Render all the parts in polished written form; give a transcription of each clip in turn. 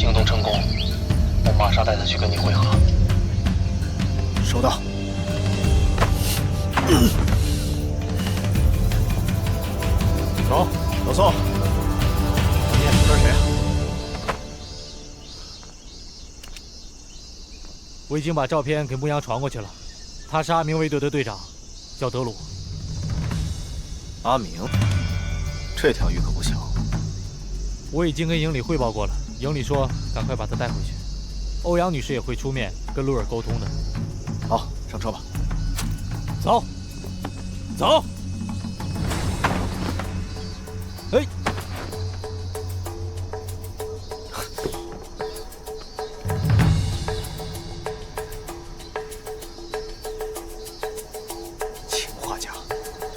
行动成功，我马上带他去跟你会合。收到。走，老宋，你也这是谁啊？我已经把照片给牧羊传过去了，他是阿明卫队的队长，叫德鲁。阿明，这条鱼可不小。我已经跟营里汇报过了，营里说赶快把他带回去。欧阳女士也会出面跟鲁尔沟通的。好，上车吧。走，走。哎。氰化钾，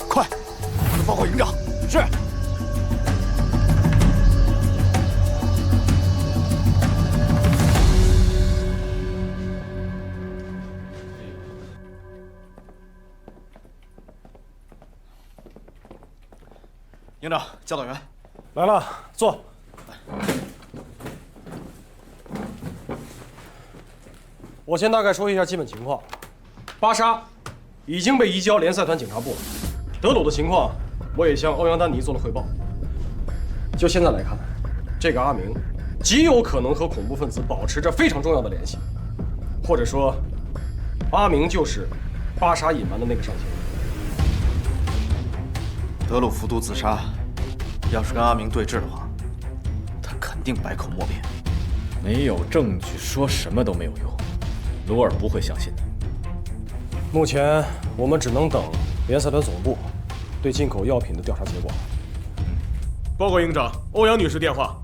快，报告营长。是。营长，教导员，来了，坐。我先大概说一下基本情况。巴沙已经被移交联赛团警察部了。德鲁的情况，我也向欧阳丹尼做了汇报。就现在来看，这个阿明极有可能和恐怖分子保持着非常重要的联系，或者说，阿明就是巴沙隐瞒的那个上线。德鲁服毒自杀，要是跟阿明对峙的话，他肯定百口莫辩。没有证据，说什么都没有用，鲁尔不会相信的。目前我们只能等联赛团总部对进口药品的调查结果。报告营长，欧阳女士电话。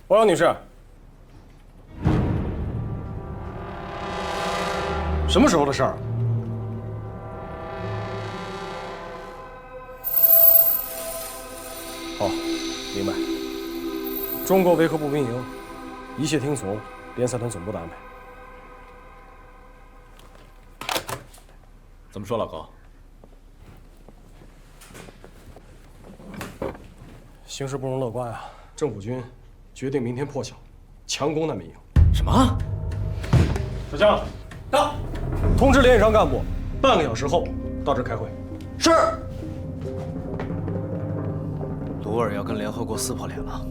欧阳女士，什么时候的事儿？好，明白。中国维和步兵营一切听从联赛团总部的安排。怎么说，老高？形势不容乐观啊！政府军决定明天破晓，强攻难民营。什么？小将，到！通知连以上干部，半个小时后到这儿开会。是。鲁尔要跟联合国撕破脸了。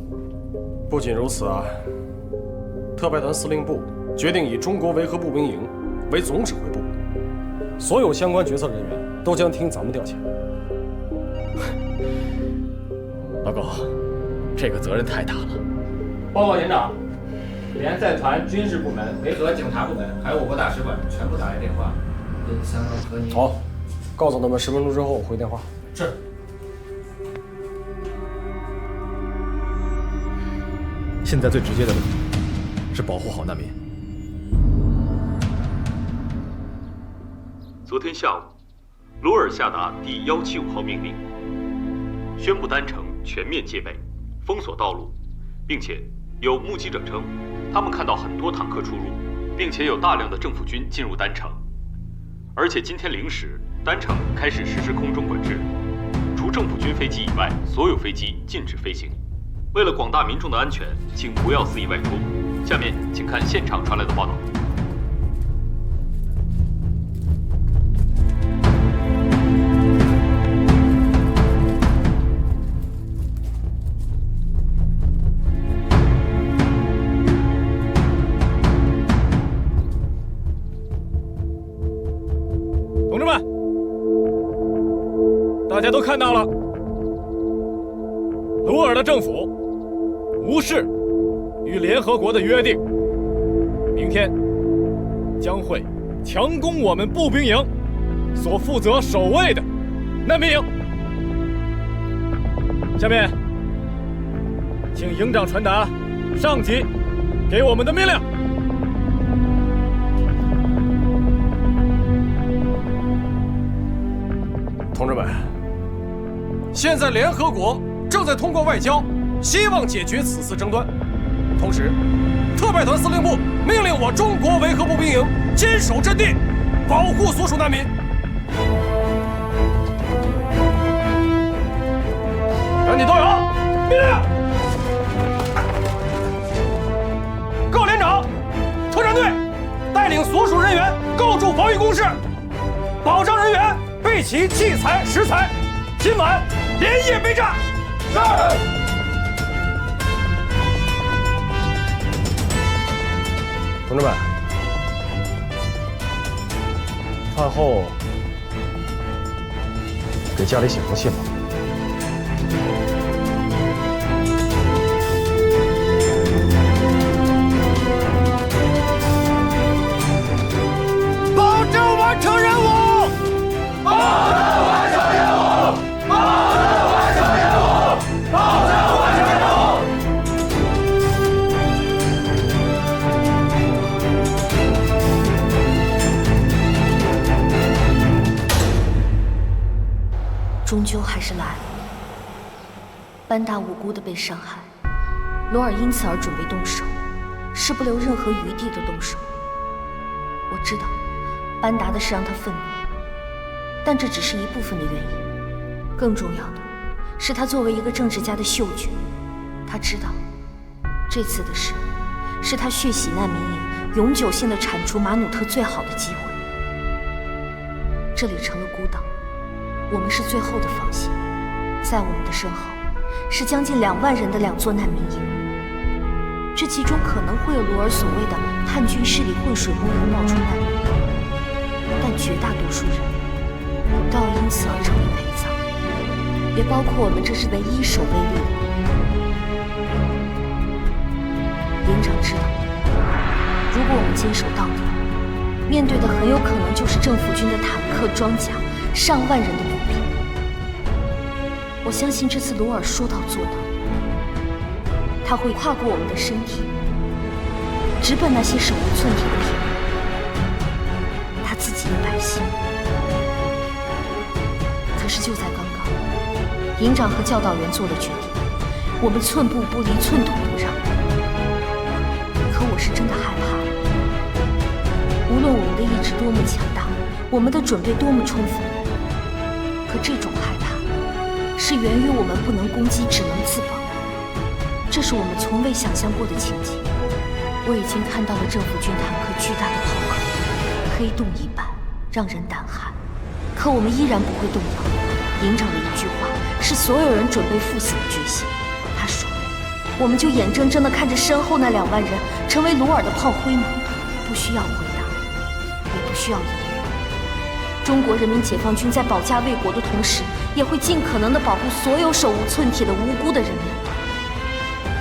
不仅如此啊，特派团司令部决定以中国维和步兵营为总指挥部，所有相关决策人员都将听咱们调遣。老高，这个责任太大了。报告营长，联赛团军事部门、维和警察部门，还有我国大使馆全部打来电话，想要和您。好，告诉他们10分钟之后回电话。是。现在最直接的问题是保护好难民。昨天下午，鲁尔下达第175号命令，宣布丹城全面戒备，封锁道路，并且有目击者称，他们看到很多坦克出入，并且有大量的政府军进入丹城。而且今天零时，丹城开始实施空中管制，除政府军飞机以外，所有飞机禁止飞行。为了广大民众的安全，请不要肆意外出。下面请看现场传来的报道。同志们，大家都看到了，鲁尔的政府无视与联合国的约定，明天将会强攻我们步兵营所负责守卫的难民营。下面，请营长传达上级给我们的命令。同志们，现在联合国正在通过外交，希望解决此次争端。同时，特派团司令部命令我中国维和步兵营坚守阵地，保护所属难民。保障人员备齐器材食材，今晚连夜备战。是。同志们，饭后给家里写封信吧。保证完成任务！保证完成任务！保证完成任务！保证完成任务！终究还是来了。班达无辜的被伤害，罗尔因此而准备动手，是不留任何余地的动手。我知道，班达的事让他愤怒，但这只是一部分的原因。更重要的是，他作为一个政治家的嗅觉，他知道这次的事是他血洗难民营永久性的铲除马努特最好的机会。这里成了孤岛，我们是最后的防线，在我们的身后是将近2万人的2座难民营，这其中可能会有罗尔所谓的叛军势力浑水摸鱼冒充难民，但绝大多数人都要因此而成为陪葬，也包括我们这是唯一守卫力量。营长知道，如果我们坚守到底，面对的很有可能就是政府军的坦克、装甲、上万人的步兵。我相信这次罗尔说到做到，他会跨过我们的身体，直奔那些手无寸铁的平民，他自己的百姓。可是就在刚刚，营长和教导员做了决定，我们寸步不离，寸土不让。可我是真的害怕，无论我们的意志多么强大，我们的准备多么充分，可这种害怕是源于我们不能攻击，只能自保。这是我们从未想象过的情景。我已经看到了政府军坦克巨大的炮口，黑洞一般，让人胆寒。可我们依然不会动摇。营长的一句话是所有人准备赴死的决心。他说：“我们就眼睁睁地看着身后那2万人成为罗尔的炮灰吗？不需要回答，也不需要犹豫。中国人民解放军在保家卫国的同时，也会尽可能地保护所有手无寸铁的无辜的人民。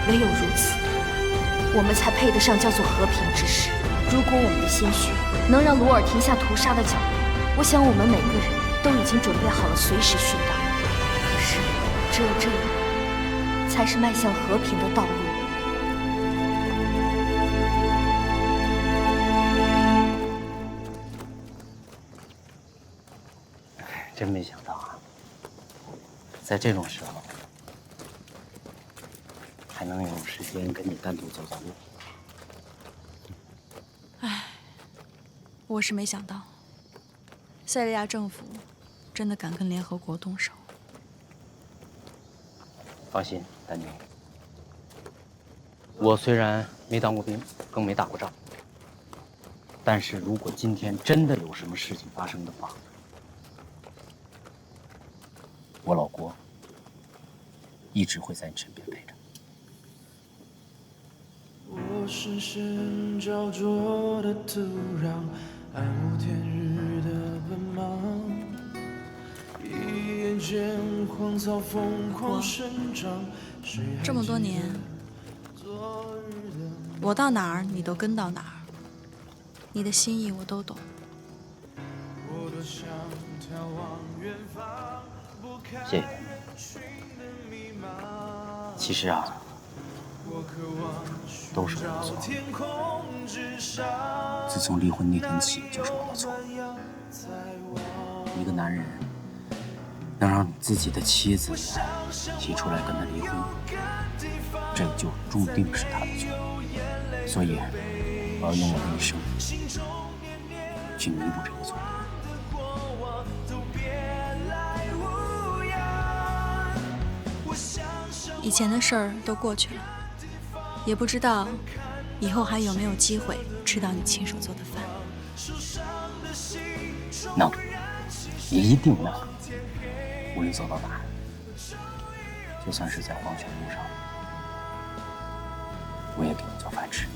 唯有如此，我们才配得上叫做和平之时。如果我们的鲜血能让罗尔停下屠杀的脚步，我想我们每个人都已经准备好了随时殉道。可是，只有这样，才是迈向和平的道路。”真没想到啊，在这种时候还能有时间跟你单独走走路。唉，我是没想到，塞利亚政府真的敢跟联合国动手。放心，丹尼，我虽然没当过兵，更没打过仗，但是如果今天真的有什么事情发生的话，我老郭一直会在你身边陪着。我深深焦灼的土壤，暗无天日的奔忙，一眼间荒草疯狂生长。这么多年，我到哪儿你都跟到哪儿，你的心意我都懂。谢谢。其实啊，都是我的错。自从离婚那天起，就是我的错。一个男人能让你自己的妻子提出来跟他离婚，这就注定是他的错。所以，我要用我的一生去弥补这个错。以前的事儿都过去了，也不知道以后还有没有机会吃到你亲手做的饭。能，一定能。无论走到哪儿，就算是在黄泉路上，我也给你做饭吃。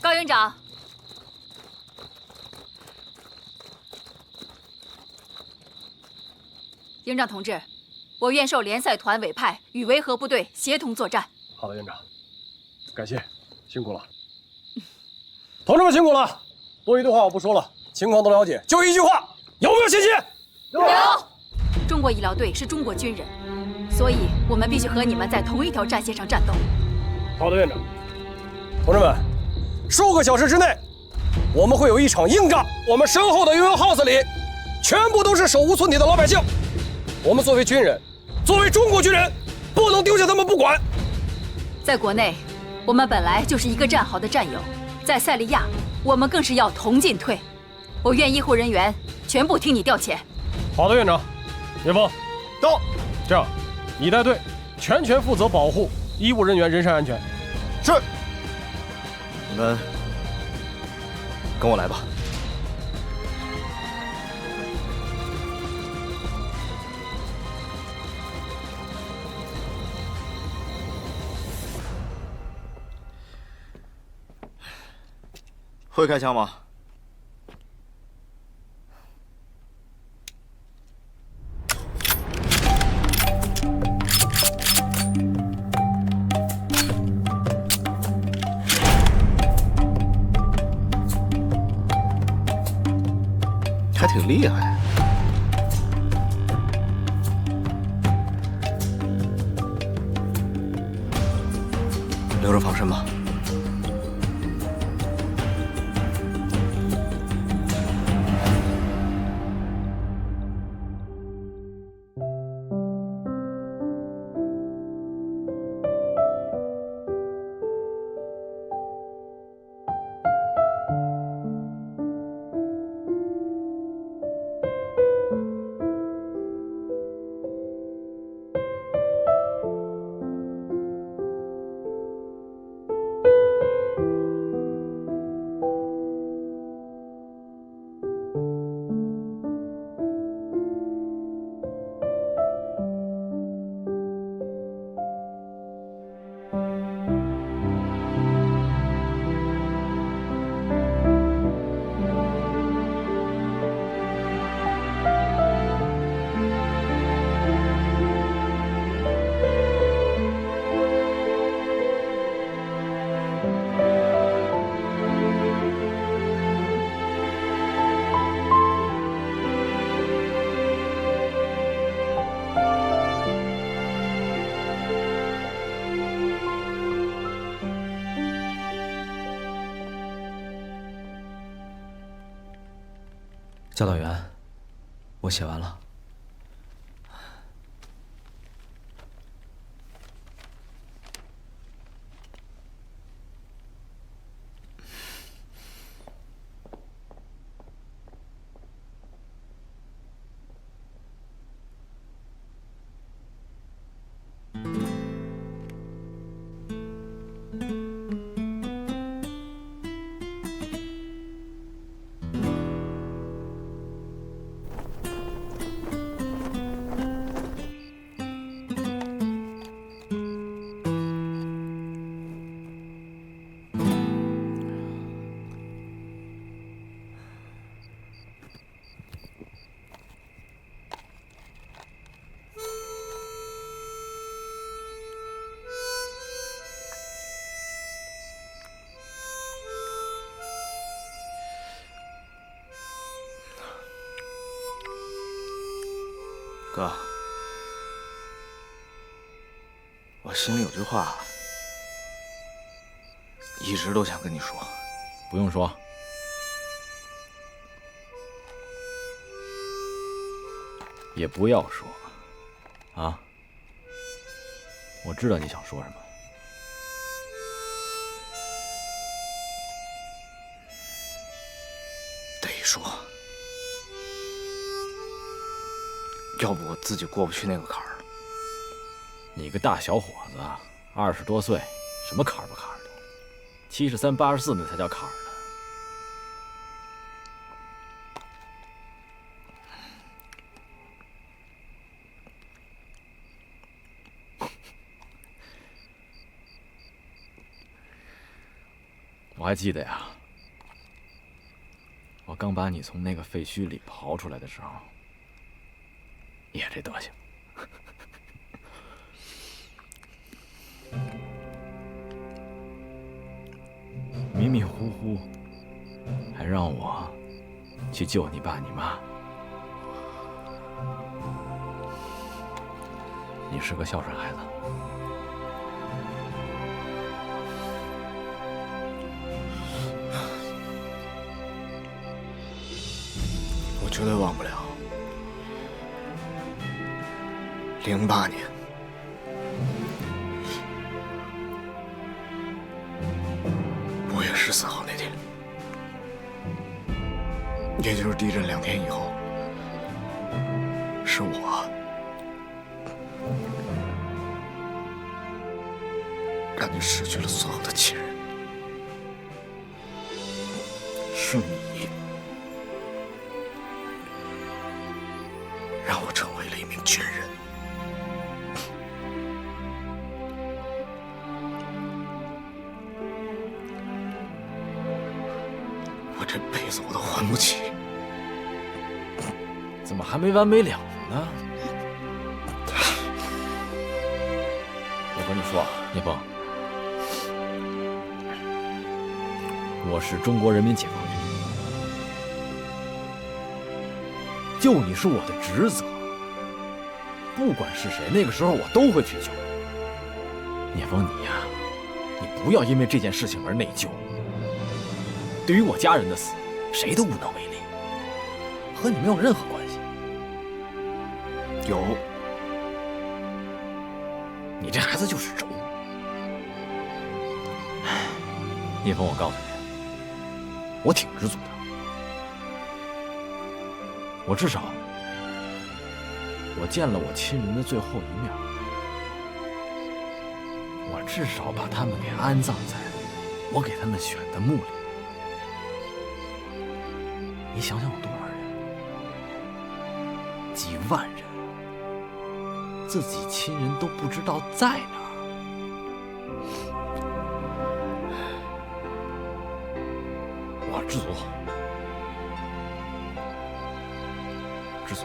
高营长，营长同志，我愿受联赛团委派与维和部队协同作战。好的，营长，感谢，辛苦了。同志们辛苦了，多余的话我不说了，情况都了解，就一句话，有没有信心？有。中国医疗队是中国军人，所以我们必须和你们在同一条战线上战斗。好的，院长。同志们，数个小时之内，我们会有一场硬仗。我们身后的悠悠 house 里，全部都是手无寸铁的老百姓。我们作为军人，作为中国军人，不能丢下他们不管。在国内，我们本来就是一个战壕的战友。在塞利亚，我们更是要同进退。我愿医护人员全部听你调遣。好的，院长。岳峰，到。这样，你带队，全权负责保护医务人员人身安全。是。你们跟我来吧。会开枪吗？还挺厉害。留着防身吧。教导员，我写完了。哥，我心里有句话，一直都想跟你说。不用说。也不要说。啊？我知道你想说什么。得说。要不我自己过不去那个坎儿。你个大小伙子，20多岁，什么坎儿不坎儿的？73、84那才叫坎儿呢。我还记得呀，我刚把你从那个废墟里刨出来的时候，也这德行。迷迷糊糊，还让我去救你爸你妈。你是个孝顺孩子。我绝对忘不了08年，5月14号那天，也就是地震2天以后，是我让你失去了所有的亲人，是你让我成为了一名军人。我这辈子我都还不起。怎么还没完没了呢？我和你说，聂风，我是中国人民解放军，救你是我的职责，不管是谁，那个时候我都会去救。聂风，你呀，你不要因为这件事情而内疚。对于我家人的死，谁都无能为力，和你没有任何关系。有，你这孩子就是轴。聂风，我告诉你，我挺知足的。我至少，我见了我亲人的最后一面，我至少把他们给安葬在我给他们选的墓里。你想想有多少人，几万人，自己亲人都不知道在哪儿。我知足，知足。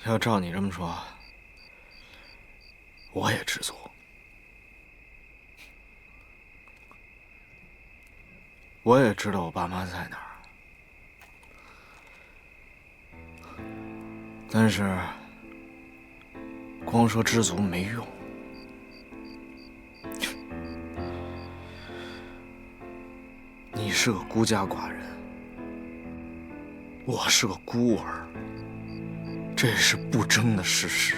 要照你这么说，我也知足。我也知道我爸妈在哪儿，但是光说知足没用。你是个孤家寡人，我是个孤儿，这是不争的事实。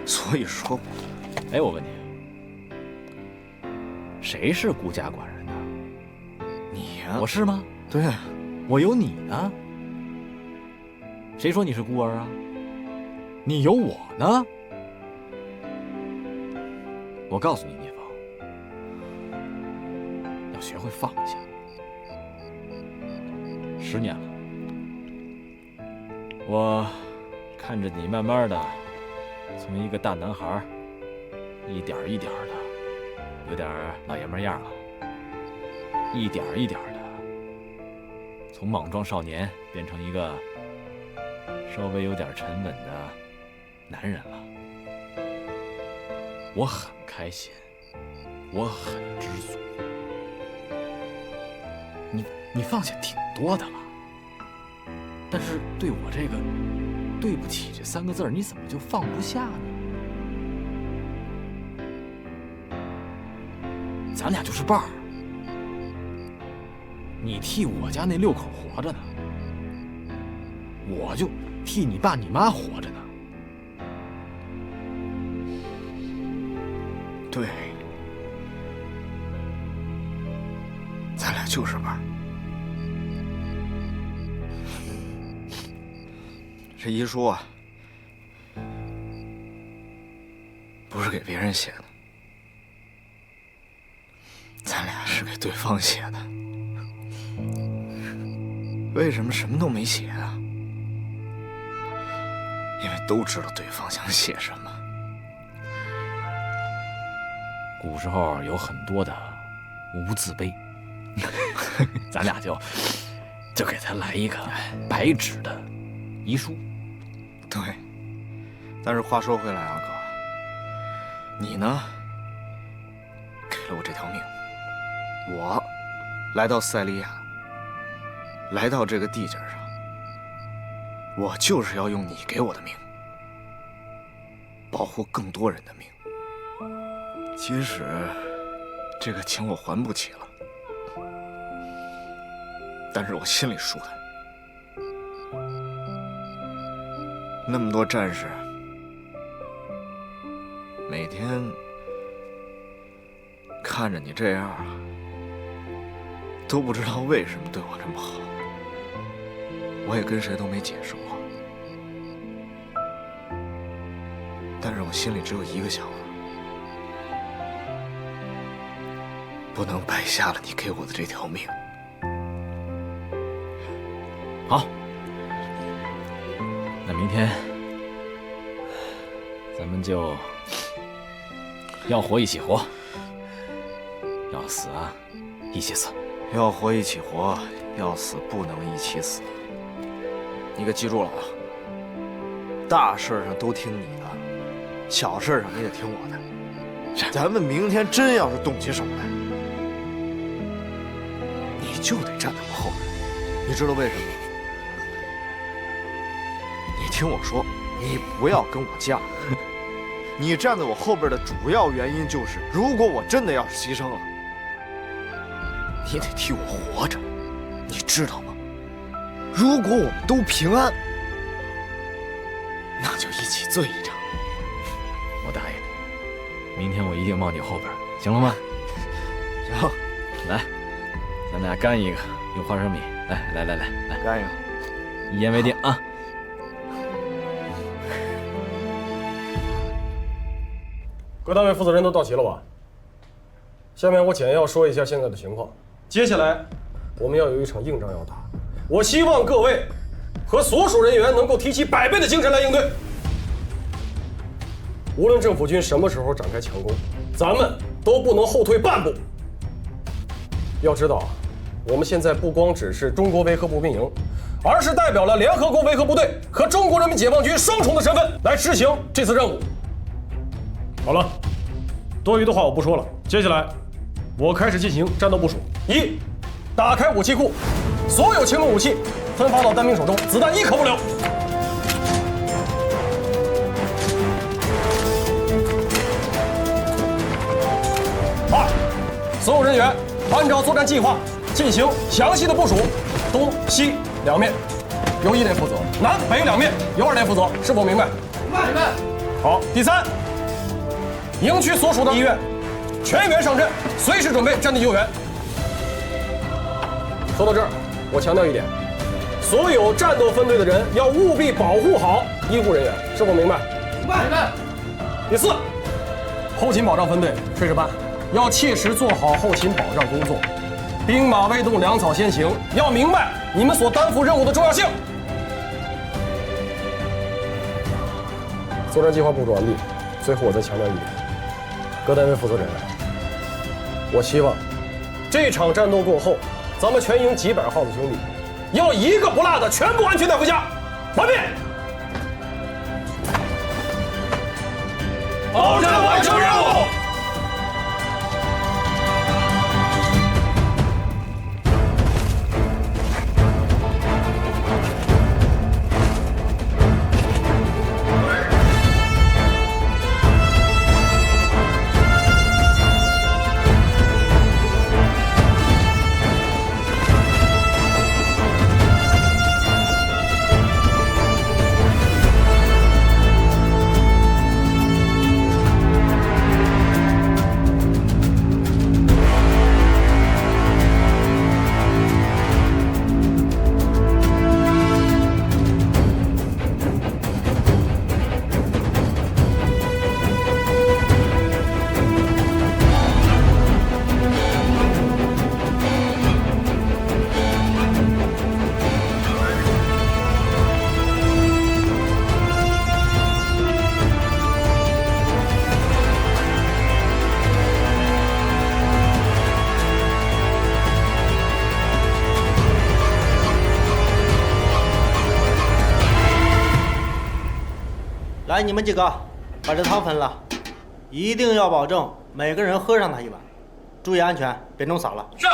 所以说，哎，我问你，谁是孤家寡人？你呀，我是吗？对，我有你呢。谁说你是孤儿啊？你有我呢。我告诉你，聂风，要学会放下。10年了，我看着你慢慢的从一个大男孩，一点一点的，有点老爷们样了。一点一点的，从莽撞少年变成一个稍微有点沉稳的男人了。我很开心，我很知足。你放下挺多的了，但是对我这个对不起这3个字，你怎么就放不下呢？咱俩就是伴儿。你替我家那6口活着呢，我就替你爸你妈活着呢。对，咱俩就是伴儿。这遗书啊，不是给别人写的，咱俩是给对方写的。为什么什么都没写啊？因为都知道对方想写什么。古时候有很多的无字碑，咱俩就给他来一个白纸的遗书。对，但是话说回来啊，哥，你呢给了我这条命，我来到塞利亚，来到这个地界上，我就是要用你给我的命，保护更多人的命。即使这个情我还不起了，但是我心里舒坦。那么多战士，每天看着你这样，都不知道为什么对我这么好，我也跟谁都没解释过。但是我心里只有一个想法，不能白下了你给我的这条命。好，那明天咱们就要活一起活，要死啊一起死，要活一起活，要死不能一起死。你可记住了啊！大事上都听你的，小事上你得听我的。咱们明天真要是动起手来，你就得站在我后边。你知道为什么吗？你听我说，你不要跟我犟。你站在我后边的主要原因就是，如果我真的要是牺牲了，你得替我活着，你知道吗？如果我们都平安，那就一起醉一场。我答应你，明天我一定冒你后边，行了吗？行，来，咱俩干一个，用花生米，来，干一个，一言为定啊！各单位负责人都到齐了吧？下面我简要说一下现在的情况。接下来我们要有一场硬仗要打，我希望各位和所属人员能够提起100倍的精神来应对。无论政府军什么时候展开强攻，咱们都不能后退半步。要知道，我们现在不光只是中国维和步兵营，而是代表了联合国维和部队和中国人民解放军双重的身份来执行这次任务。好了，多余的话我不说了。接下来，我开始进行战斗部署。1，打开武器库，所有轻重武器分发到单兵手中，子弹1颗不留。2，所有人员按照作战计划进行详细的部署，东西两面由1连负责，南北两面由2连负责，是否明白？明白。好，第3。营区所属的医院全员上阵，随时准备战地救援。说到这儿，我强调一点，所有战斗分队的人要务必保护好医护人员，是否明白？明白。第4，后勤保障分队炊事班要切实做好后勤保障工作，兵马未动，粮草先行，要明白你们所担负任务的重要性。作战计划部署完毕，最后我再强调一点。各单位负责人员，我希望这场战斗过后，咱们全营几百号的兄弟，要一个不落的全部安全带回家。完毕。保证完成任务。来，你们几个把这汤分了，一定要保证每个人喝上它一碗，注意安全，别弄洒了。是。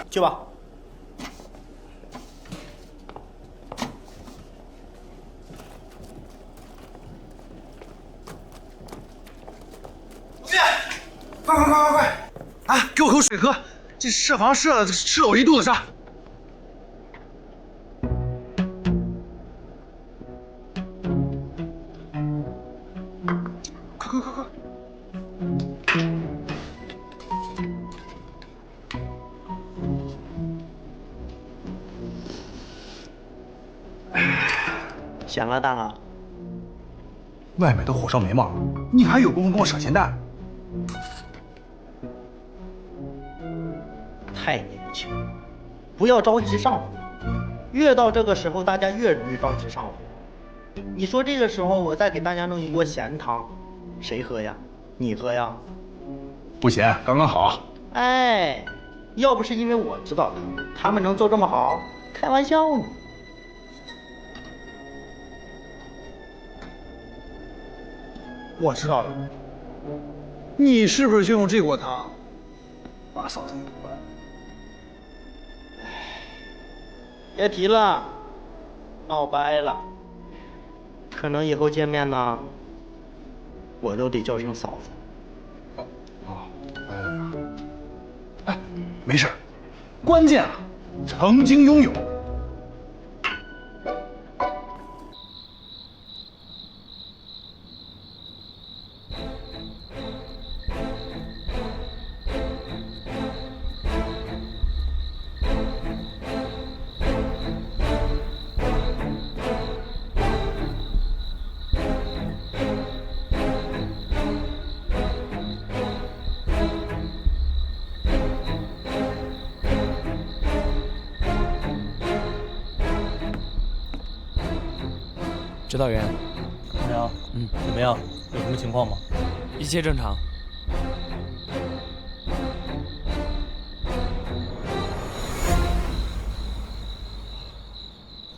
去吧。快！啊，给我口水喝！这设防射了我一肚子沙。快！闲了蛋啊！外面都火烧眉毛了，你还有功夫跟我扯闲蛋？太年轻，不要着急上火。越到这个时候，大家越容易着急上火。你说这个时候我再给大家弄一锅咸汤，谁喝呀？你喝呀？不咸，刚刚好。哎，要不是因为我知道他们能做这么好，开玩笑呢。我知道了，你是不是就用这锅汤把嫂子给过来？别提了，闹掰了。可能以后见面呢，我都得叫声嫂子。哎，没事，关键啊，曾经拥有。指导员，怎么样？怎么样？有什么情况吗？一切正常。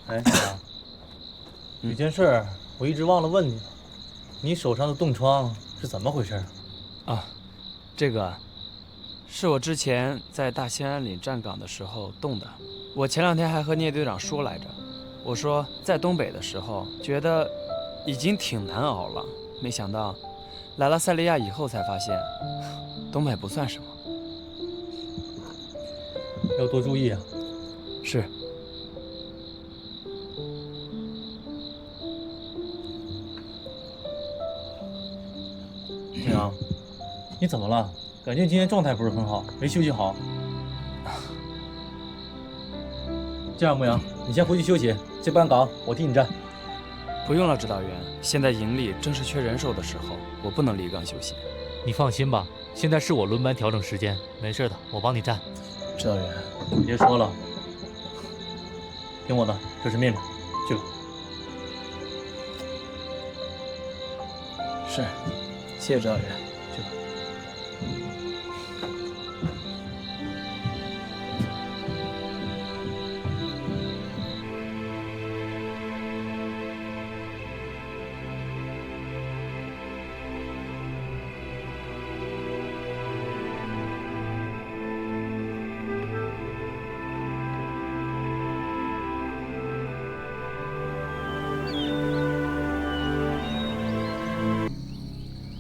哎，小杨，有件事儿我一直忘了问你了，你手上的冻疮是怎么回事？啊，这个是我之前在大兴安岭站岗的时候冻的。我前2天还和聂队长说来着。我说在东北的时候觉得已经挺难熬了，没想到来了塞利亚以后才发现，东北不算什么。要多注意啊。是。青阳，你怎么了？感觉今天状态不是很好，没休息好。这样，牧羊，你先回去休息，这班岗我替你站。不用了，指导员。现在营里正是缺人手的时候，我不能离岗休息。你放心吧，现在是我轮班调整时间，没事的，我帮你站。指导员，别说了，听我的，这是命令，去吧。是，谢谢指导员。去吧。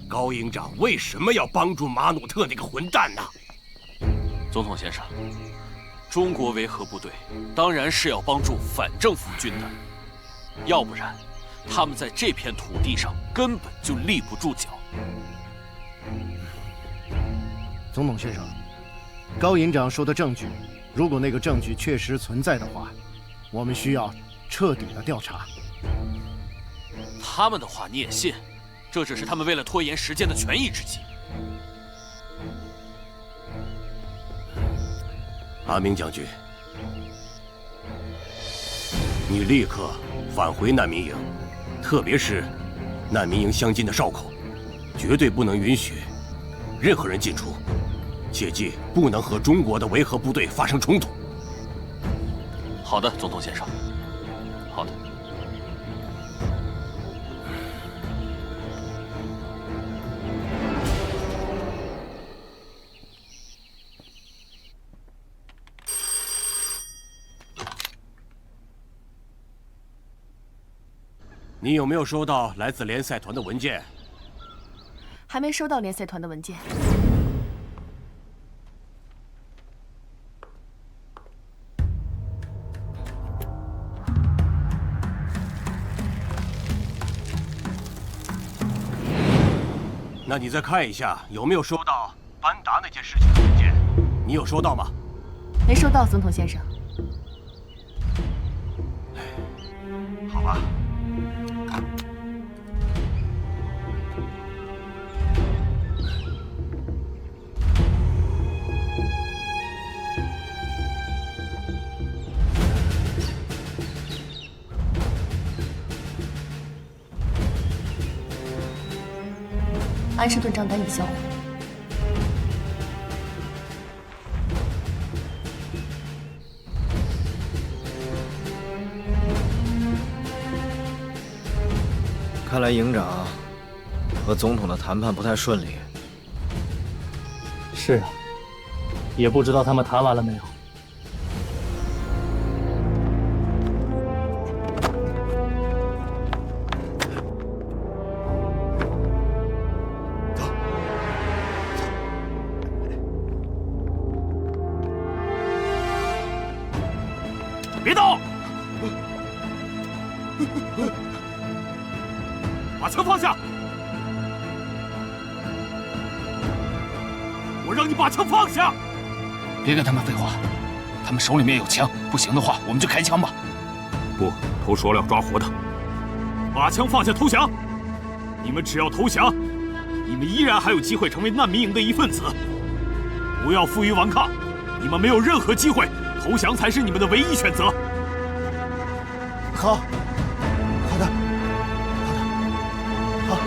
高营长为什么要帮助马努特那个混蛋呢？总统先生，中国维和部队当然是要帮助反政府军的，要不然他们在这片土地上根本就立不住脚。总统先生，高营长说的证据，如果那个证据确实存在的话，我们需要彻底的调查。他们的话你也信？这只是他们为了拖延时间的权宜之计。阿明将军，你立刻返回难民营，特别是难民营相近的哨口，绝对不能允许任何人进出，切记不能和中国的维和部队发生冲突。好的，总统先生。好的。你有没有收到来自联赛团的文件？还没收到联赛团的文件。那你再看一下有没有收到班达那件事情的文件？你有收到吗？没收到，总统先生。好吧。安士顿账单已销毁。看来营长和总统的谈判不太顺利。是啊，也不知道他们谈完了没有。别动！把枪放下！我让你把枪放下！别跟他们废话，他们手里面有枪，不行的话我们就开枪吧。不，偷说了要抓活的。把枪放下，投降！你们只要投降，你们依然还有机会成为难民营的一份子。不要负隅顽抗，你们没有任何机会。投降才是你们的唯一选择。好，好的，好的，好。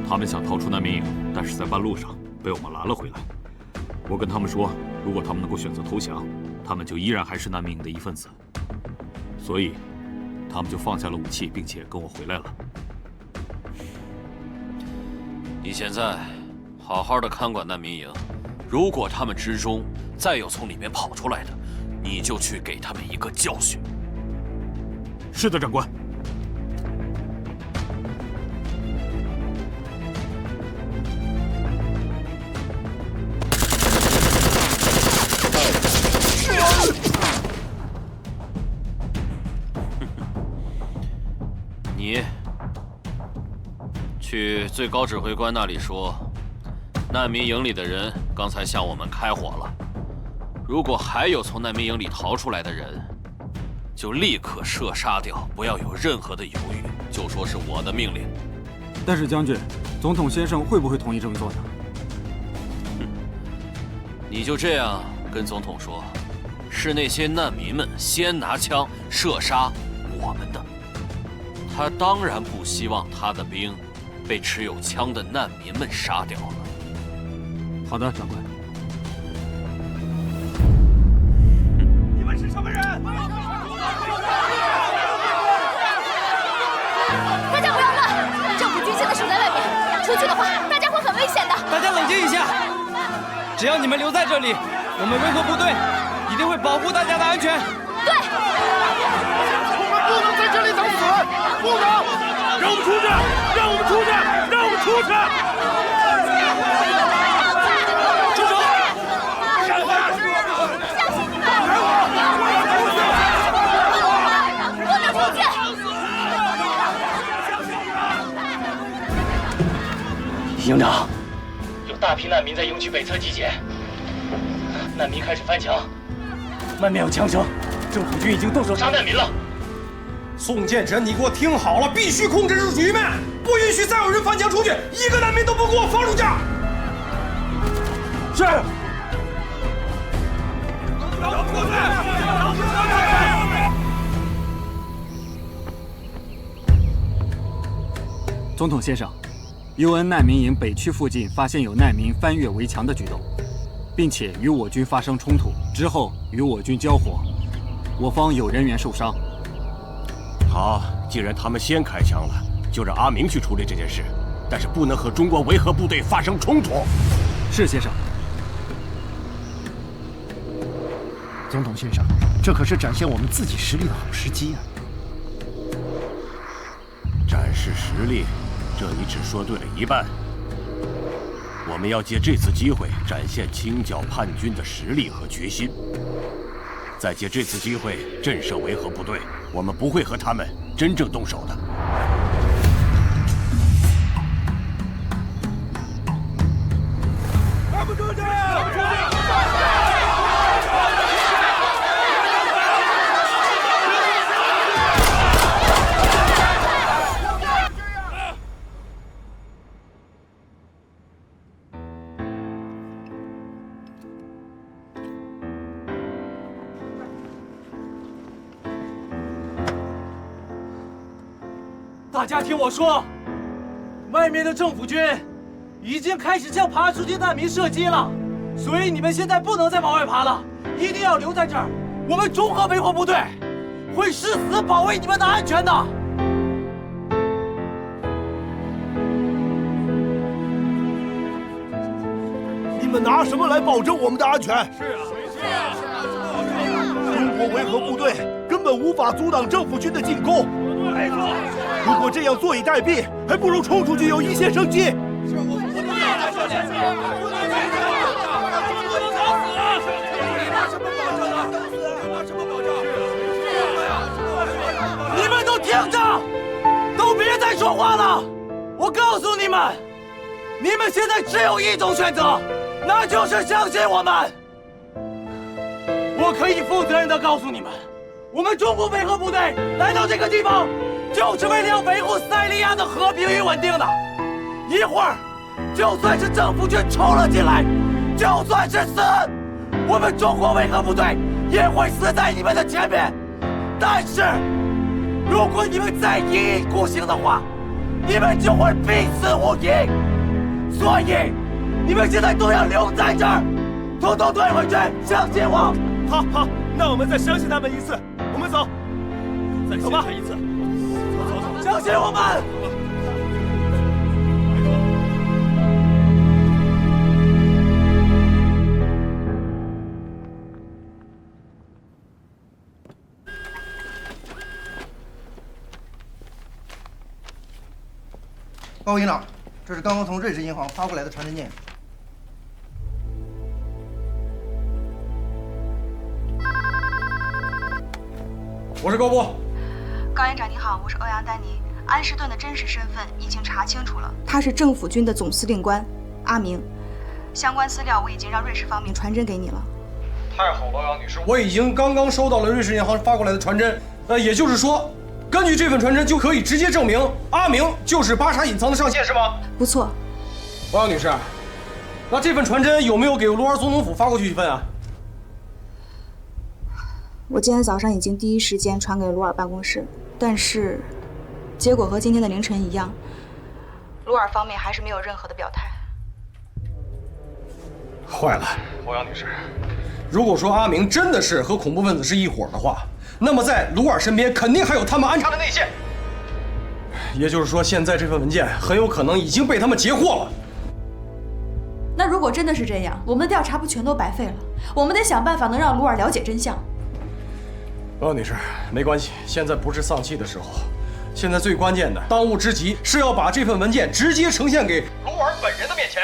他们想逃出难民营，但是在半路上被我们拦了回来。我跟他们说，如果他们能够选择投降，他们就依然还是难民营的一份子。所以，他们就放下了武器，并且跟我回来了。你现在好好的看管难民营，如果他们之中再有从里面跑出来的，你就去给他们一个教训。是的，长官。你去最高指挥官那里说，难民营里的人刚才向我们开火了。如果还有从难民营里逃出来的人，就立刻射杀掉，不要有任何的犹豫，就说是我的命令。但是将军，总统先生会不会同意这么做呢？你就这样跟总统说，是那些难民们先拿枪射杀我们的。他当然不希望他的兵被持有枪的难民们杀掉了。好的，长官。你们是什么人？大家不要乱！政府军现在守在外面，出去的话，大家会很危险的。大家冷静一下，只要你们留在这里，我们维和部队一定会保护大家的安全。对。不能在这里等死！不能！让我们出去！让我们出去！让我们出去！住手！不能出去！营长，有大批难民在营区北侧集结，难民开始翻墙，外面有枪声，政府军已经动手杀难民了。宋建臣，你给我听好了，必须控制住局面，不允许再有人翻墙出去，一个难民都不给我放出去。是。总统先生，UN 难民营北区附近发现有难民翻越围墙的举动，并且与我军发生冲突，之后与我军交火。我方有人员受伤。好，既然他们先开枪了，就让阿明去处理这件事，但是不能和中国维和部队发生冲突。是，先生。总统先生，这可是展现我们自己实力的好时机啊！展示实力，这你只说对了一半。我们要借这次机会展现清剿叛军的实力和决心，再借这次机会震慑维和部队。我们不会和他们真正动手的。大家听我说，外面的政府军已经开始向爬出去难民射击了，所以你们现在不能再往外爬了，一定要留在这儿。我们中和维和部队会誓死保卫你们的安全的。你们拿什么来保证我们的安全？是啊，中国维和部队根本无法阻挡政府军的进攻。没错。如果这样坐以待毙，还不如冲出去有一线生机。你们都听着，都别再说话了！我告诉你们，你们现在只有一种选择，那就是相信我们。我可以负责任地告诉你们，我们中国维和部队来到这个地方，就是为了要维护塞利亚的和平与稳定的。一会儿，就算是政府军冲了进来，就算是死，我们中国维和部队也会死在你们的前面。但是，如果你们再一意孤行的话，你们就会必死无疑。所以，你们现在都要留在这儿，统统退回去，相信我。好，好，那我们再相信他们一次。我们走，再走吧，一次。相信我们。高营长，这是刚刚从瑞士银行发过来的传真件。我是高波。高营长您好，我是欧阳丹妮。安士顿的真实身份已经查清楚了，他是政府军的总司令官阿明。相关资料我已经让瑞士方面传真给你了。太好了，欧阳女士，我已经刚刚收到了瑞士银行发过来的传真。也就是说，根据这份传真就可以直接证明阿明就是巴沙隐藏的上线，是吗？不错。欧阳女士，那这份传真有没有给卢尔总统府发过去一份啊？我今天早上已经第一时间传给卢尔办公室，但是结果和今天的凌晨一样，卢尔方面还是没有任何的表态。坏了，欧阳女士，如果说阿明真的是和恐怖分子是一伙的话，那么在卢尔身边肯定还有他们安插的内线。也就是说，现在这份文件很有可能已经被他们截获了。那如果真的是这样，我们的调查不全都白费了？我们得想办法能让卢尔了解真相。欧阳女士，没关系，现在不是丧气的时候，现在最关键的当务之急是要把这份文件直接呈现给卢尔本人的面前。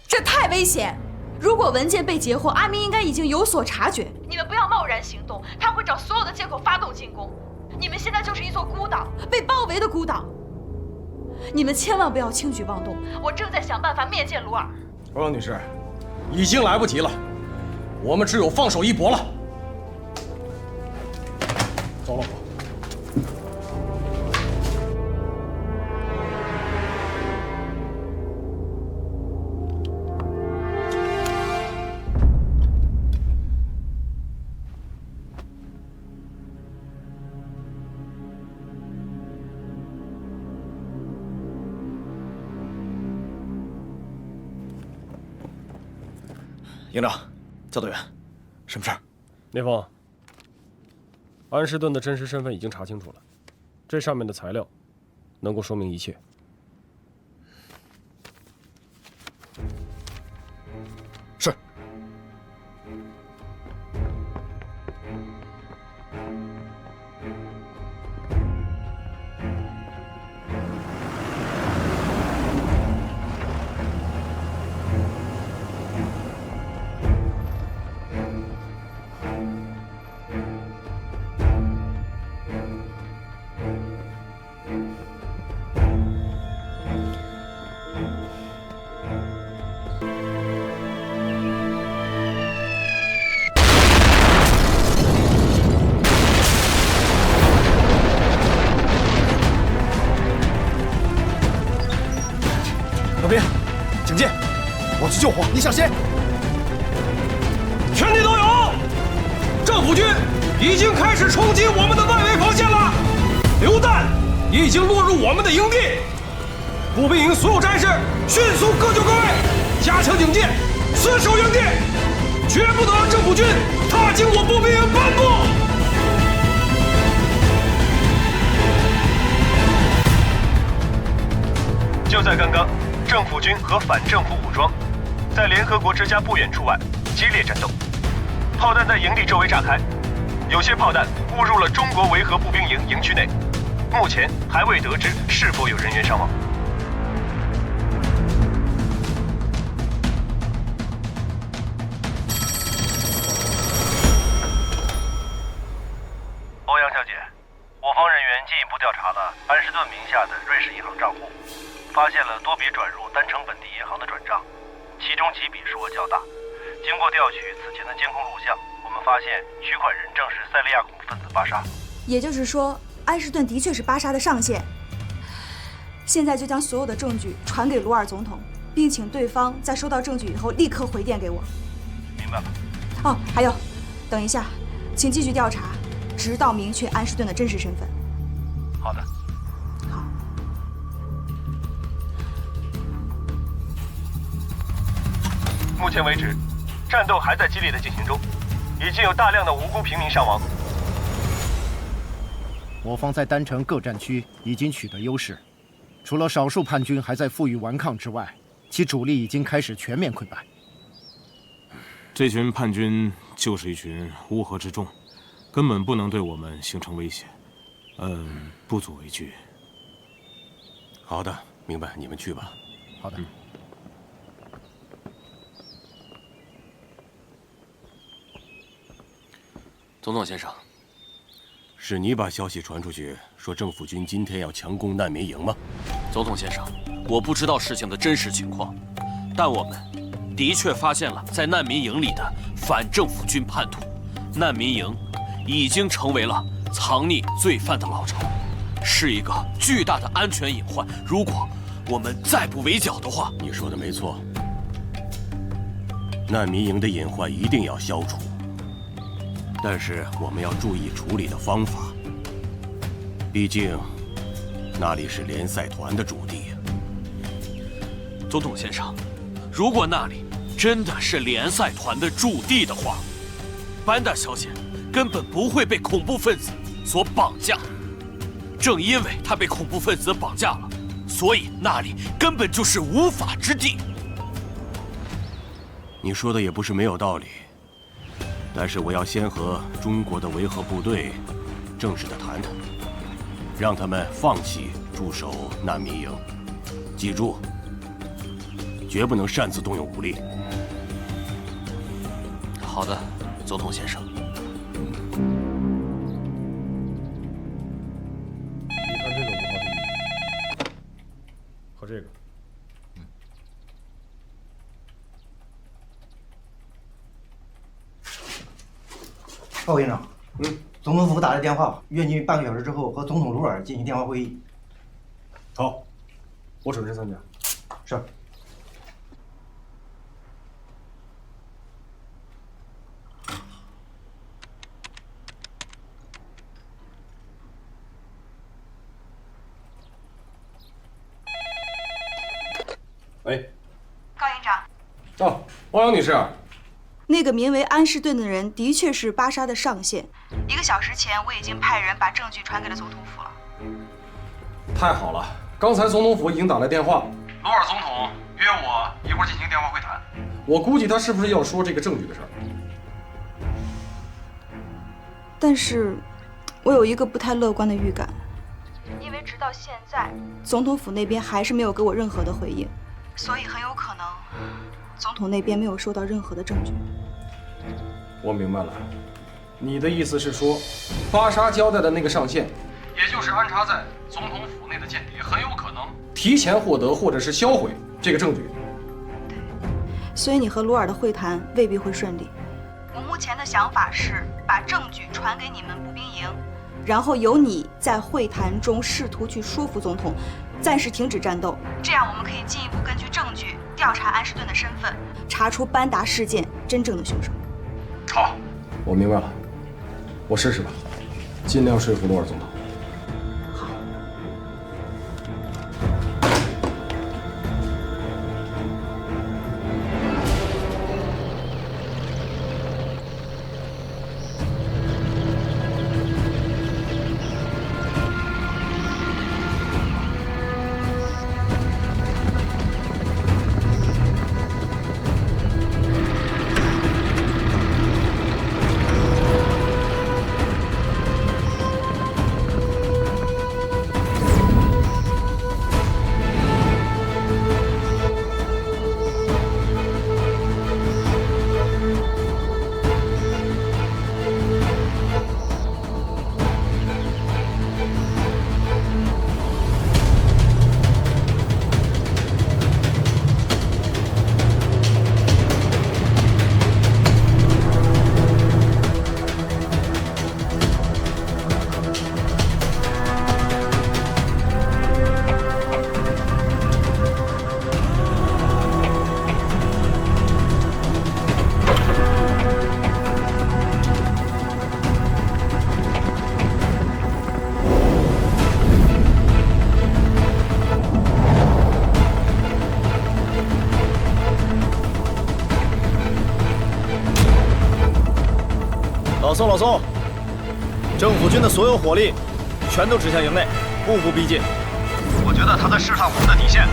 这太危险！如果文件被截获，阿明应该已经有所察觉。你们不要贸然行动，他会找所有的借口发动进攻。你们现在就是一座孤岛，被包围的孤岛。你们千万不要轻举妄动，我正在想办法面见卢尔。欧阳女士，已经来不及了，我们只有放手一搏了。走，老婆。营长，教导员，什么事儿？聂峰，安士顿的真实身份已经查清楚了，这上面的材料能够说明一切。是。老兵，警戒！我去救火，你小心！全体都有！政府军已经开始冲击我们的外围防线了，榴弹已经落入我们的营地。步兵营所有战士迅速各就各位，加强警戒，死守营地，绝不能让政府军踏进我步兵营半步。就在刚刚，政府军和反政府武装在联合国之家不远处外激烈战斗，炮弹在营地周围炸开，有些炮弹误入了中国维和步兵营营区内，目前还未得知是否有人员伤亡。欧阳小姐，我方人员进一步调查了安士顿名下的瑞士银行账户，发现了多笔转入单城本地银行的转账，其中几笔数额较大。经过调取此前的监控录像，我们发现取款人正是塞利亚恐怖分子巴沙。也就是说，安士顿的确是巴沙的上线。现在就将所有的证据传给鲁尔总统，并请对方在收到证据以后立刻回电给我。明白了。哦，还有，等一下，请继续调查，直到明确安士顿的真实身份。好的。目前为止，战斗还在激烈的进行中，已经有大量的无辜平民伤亡。我方在单城各战区已经取得优势，除了少数叛军还在负隅顽抗之外，其主力已经开始全面溃败。这群叛军就是一群乌合之众，根本不能对我们形成威胁。不足为惧。好的，明白，你们去吧。好的。总统先生，是你把消息传出去，说政府军今天要强攻难民营吗？总统先生，我不知道事情的真实情况，但我们的确发现了在难民营里的反政府军叛徒，难民营已经成为了藏匿罪犯的老巢，是一个巨大的安全隐患。如果我们再不围剿的话，你说的没错，难民营的隐患一定要消除。但是我们要注意处理的方法，毕竟那里是联赛团的驻地。总统先生，如果那里真的是联赛团的驻地的话，班达小姐根本不会被恐怖分子所绑架。正因为她被恐怖分子绑架了，所以那里根本就是无法之地。你说的也不是没有道理。但是我要先和中国的维和部队正式的谈谈，让他们放弃驻守难民营。记住，绝不能擅自动用武力。好的，总统先生。你看这个5号地狱和这个。鲍营长，总统府打来电话，约你半个小时之后和总统鲁尔进行电话会议。好，我准时参加。是。喂，高营长。哦，欧阳女士，那个名为安士顿的人的确是巴沙的上线。1个小时前，我已经派人把证据传给了总统府了。太好了，刚才总统府已经打来电话，罗尔总统约我一会儿进行电话会谈。我估计他是不是要说这个证据的事儿？但是，我有一个不太乐观的预感，因为直到现在，总统府那边还是没有给我任何的回应，所以很有可能，总统那边没有收到任何的证据。我明白了，你的意思是说，巴沙交代的那个上线，也就是安插在总统府内的间谍，很有可能提前获得或者是销毁这个证据。对，所以你和鲁尔的会谈未必会顺利。我目前的想法是把证据传给你们步兵营，然后由你在会谈中试图去说服总统暂时停止战斗，这样我们可以进一步根据证据调查安士顿的身份，查出班达事件真正的凶手。好，我明白了，我试试吧，尽量说服罗尔总统。老宋，政府军的所有火力全都指向营内，步步逼近。我觉得他在试探我们的底线。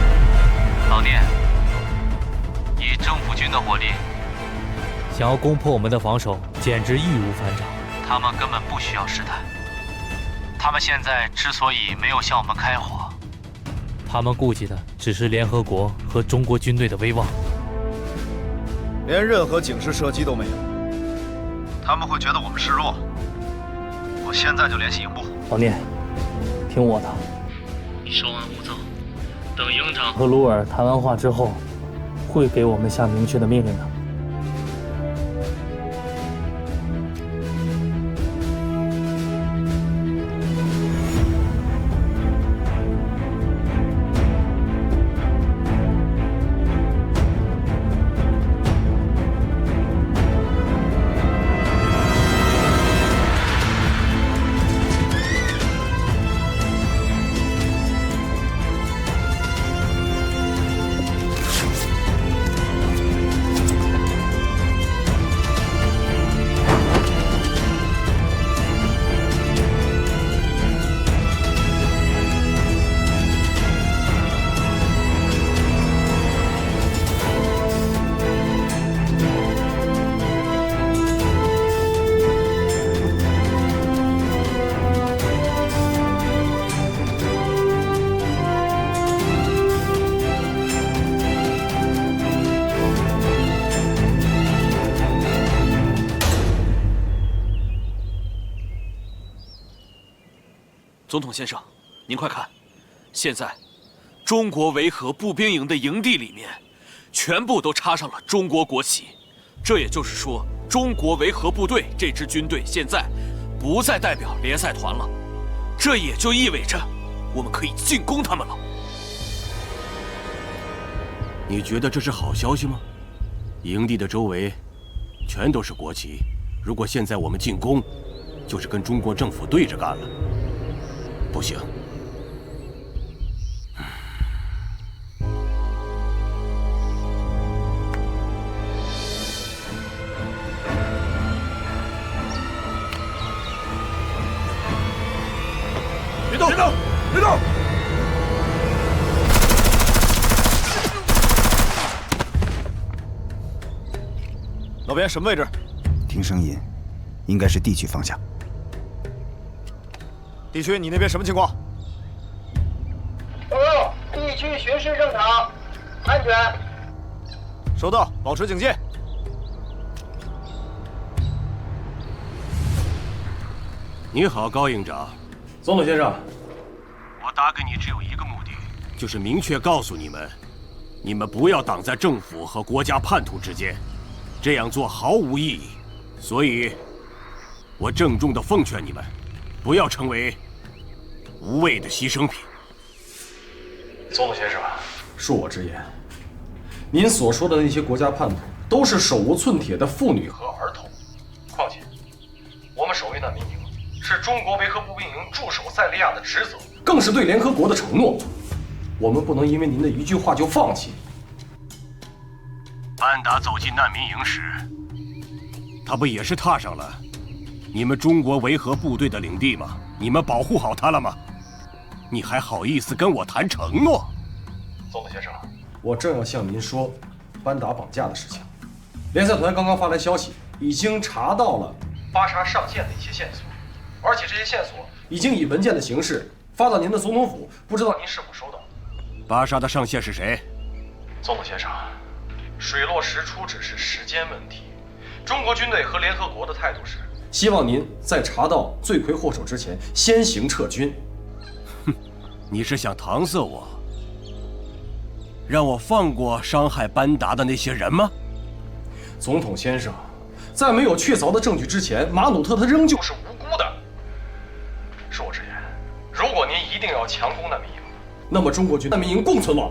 老聂，以政府军的火力，想要攻破我们的防守，简直易如反掌。他们根本不需要试探。他们现在之所以没有向我们开火，他们顾及的只是联合国和中国军队的威望，连任何警示射击都没有。他们会觉得我们示弱。我现在就联系营部。老聂，听我的，你稍安勿躁，等营长和鲁尔谈完话之后，会给我们下明确的命令的。总统先生，您快看，现在中国维和步兵营的营地里面，全部都插上了中国国旗。这也就是说，中国维和部队这支军队现在不再代表联赛团了。这也就意味着，我们可以进攻他们了。你觉得这是好消息吗？营地的周围全都是国旗，如果现在我们进攻，就是跟中国政府对着干了。不行，老边什么位置？听声音，应该是地区方向。地区，你那边什么情况？报告，地区巡视正常，安全。收到，保持警戒。你好，高营长。总统先生，我打给你只有一个目的，就是明确告诉你们，你们不要挡在政府和国家叛徒之间，这样做毫无意义。所以，我郑重地奉劝你们，不要成为无谓的牺牲品。总统先生，恕我直言，您所说的那些国家叛徒，都是手无寸铁的妇女和儿童。况且，我们守卫难民营是中国维和步兵营驻守塞利亚的职责，更是对联合国的承诺。我们不能因为您的一句话就放弃。班达走进难民营时，他不也是踏上了你们中国维和部队的领地吗？你们保护好他了吗？你还好意思跟我谈承诺？总统先生，我正要向您说班达绑架的事情。联赛团刚刚发来消息，已经查到了巴沙上线的一些线索，而且这些线索已经以文件的形式发到您的总统府，不知道您是否收到？巴沙的上线是谁？总统先生，水落石出只是时间问题。中国军队和联合国的态度是，希望您在查到罪魁祸首之前先行撤军。哼，你是想搪塞我，让我放过伤害班达的那些人吗？总统先生，在没有确凿的证据之前，马努特他仍旧是无辜的。恕我直言，如果您一定要强攻难民营，那么中国军难民营共存亡。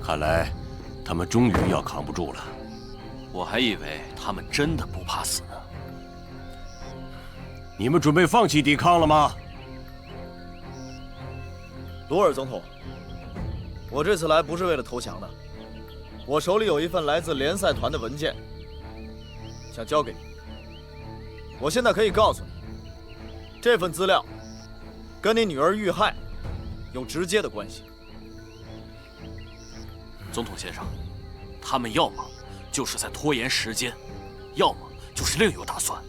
看来，他们终于要扛不住了。我还以为他们真的不怕死呢。你们准备放弃抵抗了吗？罗尔总统，我这次来不是为了投降的，我手里有一份来自联赛团的文件，想交给你。我现在可以告诉你，这份资料跟你女儿遇害有直接的关系。总统先生，他们要么就是在拖延时间，要么就是另有打算。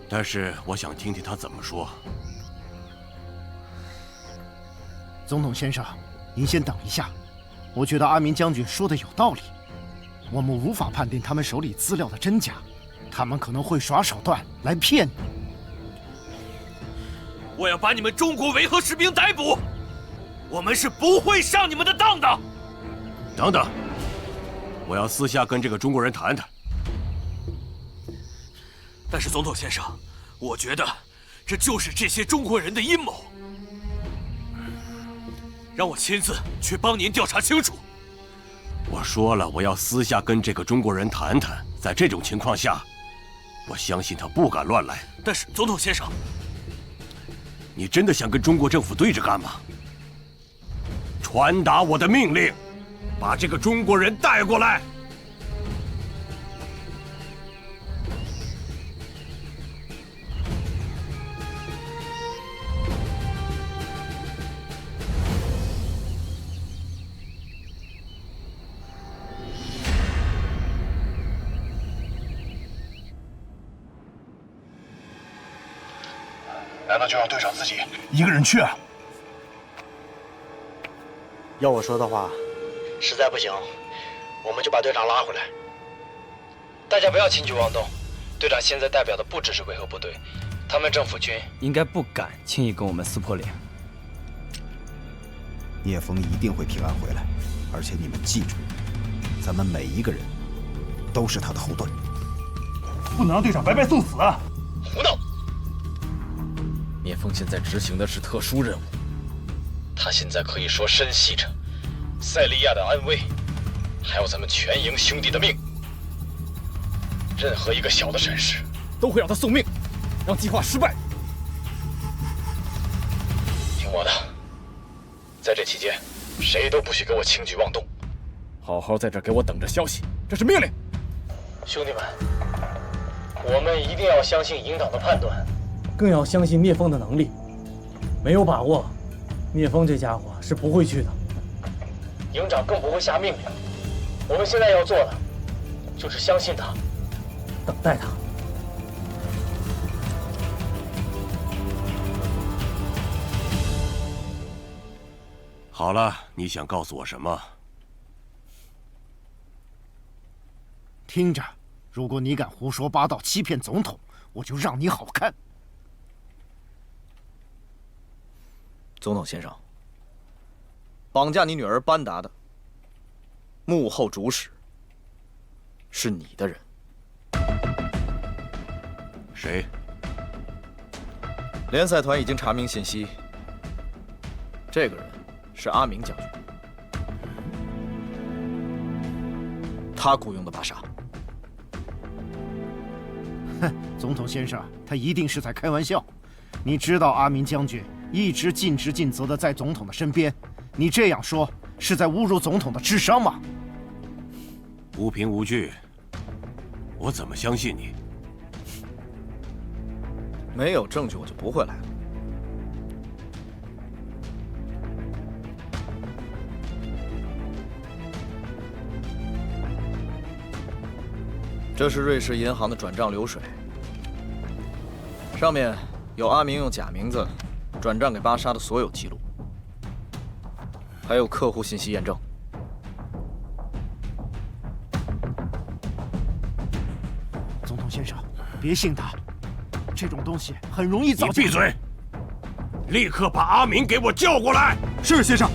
但是我想听听他怎么说。总统先生，您先等一下，我觉得阿明将军说的有道理。我们无法判定他们手里资料的真假，他们可能会耍手段来骗你。我要把你们中国维和士兵逮捕，我们是不会上你们的当的。等等，我要私下跟这个中国人谈谈。但是总统先生，我觉得这就是这些中国人的阴谋，让我亲自去帮您调查清楚。我说了，我要私下跟这个中国人谈谈。在这种情况下，我相信他不敢乱来。但是总统先生，你真的想跟中国政府对着干吗？传达我的命令，把这个中国人带过来。难道就让队长自己一个人去啊？要我说的话，实在不行，我们就把队长拉回来。大家不要轻举妄动，队长现在代表的不只是维和部队，他们政府军应该不敢轻易跟我们撕破脸。聂风一定会平安回来，而且你们记住，咱们每一个人都是他的后盾，不能让队长白白送死啊！胡闹！聂风现在执行的是特殊任务，他现在可以说深系着塞利亚的安危，还有咱们全营兄弟的命。任何一个小的闪失，都会让他送命，让计划失败。听我的，在这期间，谁都不许给我轻举妄动，好好在这给我等着消息，这是命令。兄弟们，我们一定要相信营长的判断，更要相信聂风的能力。没有把握，聂风这家伙是不会去的。营长更不会下命令。我们现在要做的，就是相信他，等待他。好了，你想告诉我什么？听着，如果你敢胡说八道欺骗总统，我就让你好看。总统先生，绑架你女儿班达的幕后主使是你的人。谁？联赛团已经查明信息，这个人是阿明将军，他雇佣的巴沙。哼，总统先生，他一定是在开玩笑。你知道阿明将军一直尽职尽责的在总统的身边，你这样说是在侮辱总统的智商吗？无凭无据，我怎么相信你？没有证据，我就不会来了。这是瑞士银行的转账流水，上面有阿明用假名字转账给巴沙的所有记录，还有客户信息验证。总统先生，别信他，这种东西很容易造假。你闭嘴！立刻把阿明给我叫过来。是，先生。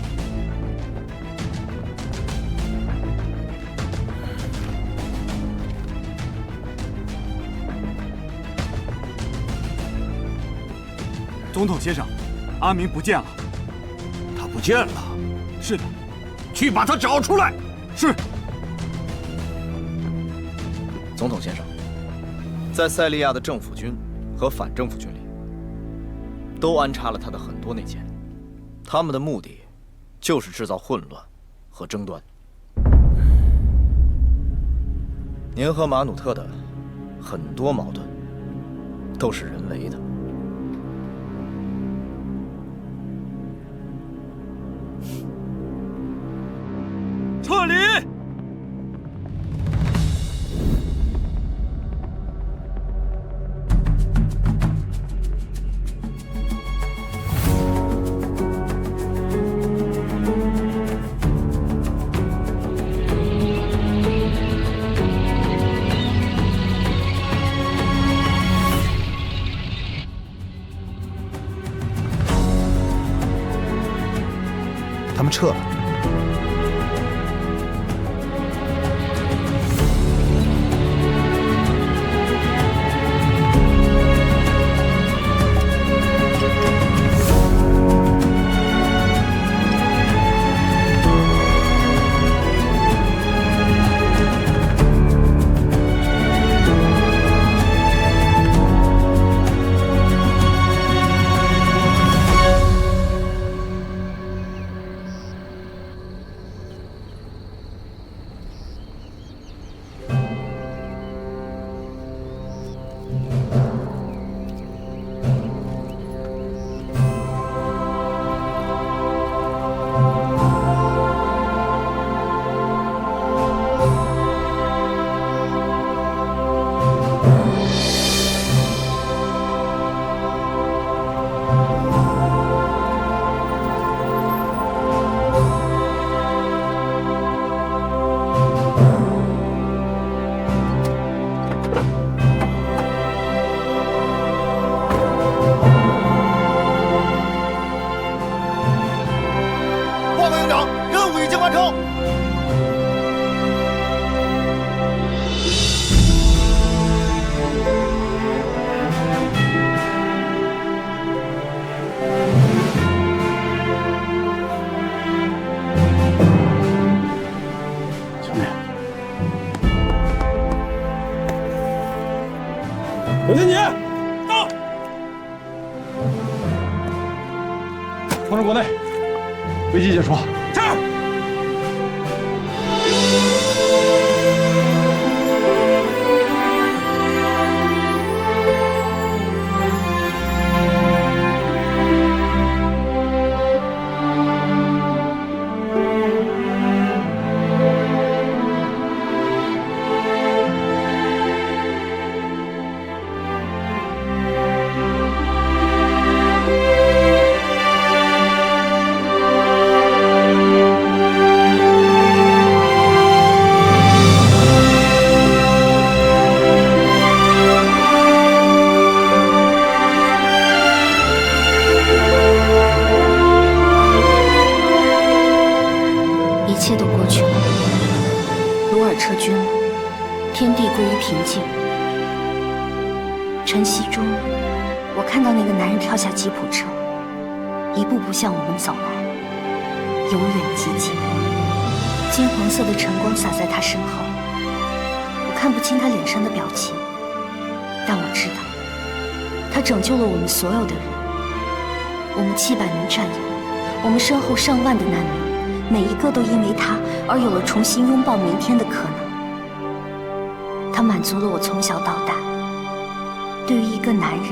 总统先生，阿明不见了。他不见了？是的。去把他找出来。是。总统先生，在塞利亚的政府军和反政府军里，都安插了他的很多内奸，他们的目的就是制造混乱和争端。您和马努特的很多矛盾都是人为的。撤离！他们撤了。董经理，到！同志国内，危机解除。是。晨曦中，我看到那个男人跳下吉普车，一步步向我们走来，由远及近。金黄色的晨光洒在他身后，我看不清他脸上的表情，但我知道，他拯救了我们所有的人。我们700名战友，我们身后上万的难民，每一个都因为他而有了重新拥抱明天的可能。他满足了我从小到大对于一个男人